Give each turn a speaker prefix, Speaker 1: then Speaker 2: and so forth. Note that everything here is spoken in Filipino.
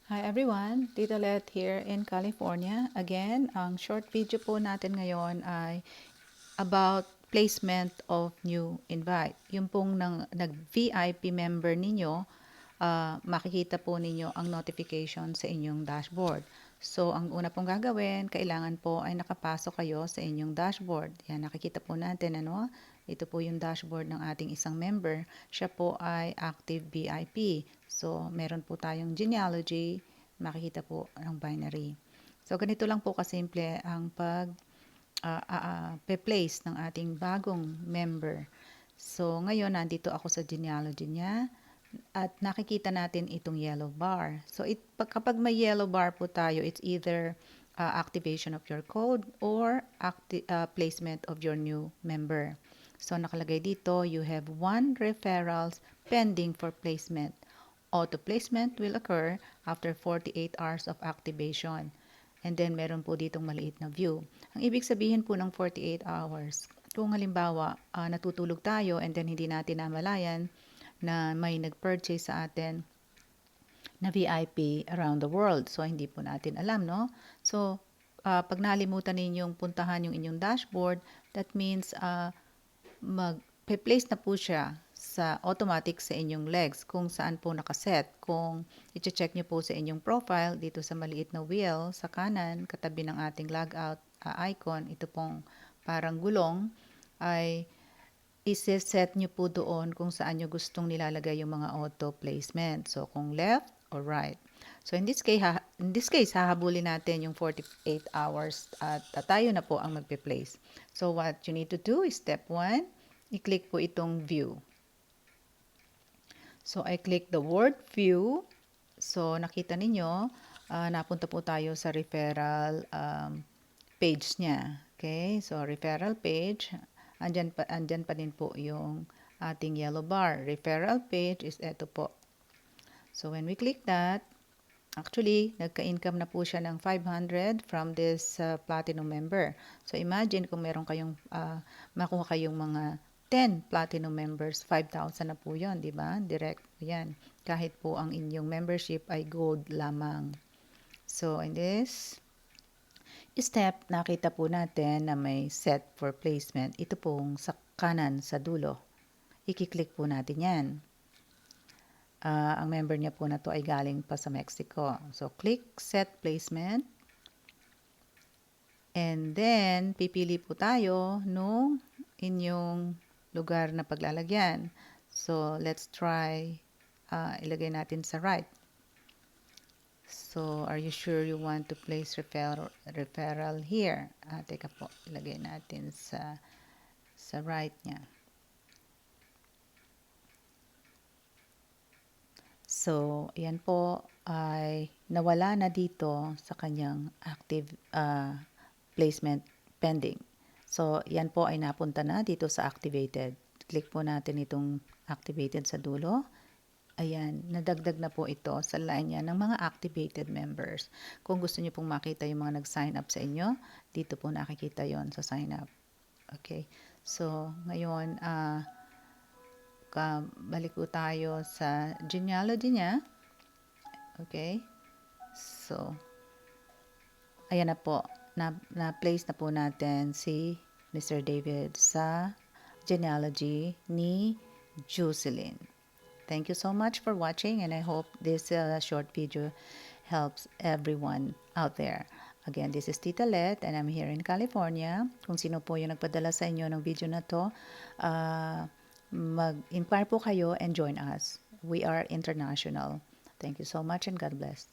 Speaker 1: Hi everyone, Tita Let here in California. Again, ang short video po natin ngayon ay about placement of new invite. Yung pong nag-VIP member ninyo, makikita po ninyo ang notification sa inyong dashboard. So, ang una pong gagawin, kailangan po ay nakapasok kayo sa inyong dashboard. Yan, nakikita po natin, ano? Ito po yung dashboard ng ating isang member. Siya po ay active VIP. So, meron po tayong genealogy, makikita po ang binary. So, ganito lang po kasimple ang pe-place ng ating bagong member. So, ngayon, nandito ako sa genealogy niya at nakikita natin itong yellow bar. So, kapag may yellow bar po tayo, it's either activation of your code or placement of your new member. So, nakalagay dito, you have 1 referrals pending for placement. Auto placement will occur after 48 hours of activation. And then, meron po ditong maliit na view. Ang ibig sabihin po ng 48 hours, kung halimbawa, natutulog tayo and then hindi natin namalayan na may nag-purchase sa atin na VIP around the world. So, hindi po natin alam, no? So, pag nalimutan ninyong puntahan yung inyong dashboard, that means mag-place na po siya sa automatic sa inyong legs kung saan po nakaset. Kung i-check nyo po sa inyong profile, dito sa maliit na wheel sa kanan, katabi ng ating logout icon, ito pong parang gulong, ay isi-set nyo po doon kung saan nyo gustong nilalagay yung mga auto placement. So, kung left or right. So, in this case, hahabulin natin yung 48 hours at tayo na po ang magpe-place. So, what you need to do is step 1, i-click po itong view. So, I click the word view. So, nakita ninyo, napunta po tayo sa referral page niya. Okay? So, referral page. Andyan pa din po yung ating yellow bar. Referral page is eto po. So, when we click that, actually, nagka-income na po siya ng 500 from this platinum member. So, imagine kung meron kayong, makuha kayong mga 10 platinum members, 5,000 na po yun, di ba? Direct po yan. Kahit po ang inyong membership ay gold lamang. So, in this step, nakita po natin na may set for placement. Ito pong sa kanan, sa dulo. I-click po natin yan. Ang member niya po na to ay galing pa sa Mexico. So, click set placement. And then, pipili po tayo nung inyong lugar na paglalagyan. So, let's try, ilagay natin sa right. So, are you sure you want to place referral here? Teka po, ilagay natin sa right niya. So, yan po ay nawala na dito sa kanyang active placement pending. So, yan po ay napunta na dito sa activated. Click po natin itong activated sa dulo. Ayan, nadagdag na po ito sa line niya ng mga activated members. Kung gusto niyo pong makita yung mga nag-sign up sa inyo, dito po nakikita yon sa sign up. Okay, so ngayon, balik po tayo sa genealogy niya. Okay, so, ayan na po, na-place na po natin si Mr. David sa genealogy ni Jocelyn. Thank you so much for watching, and I hope this short video helps everyone out there. Again, this is Tita Let, and I'm here in California. Kung sino po yung nagpadala sa inyo ng video na to, mag-inquire po kayo and join us. We are international. Thank you so much and God bless.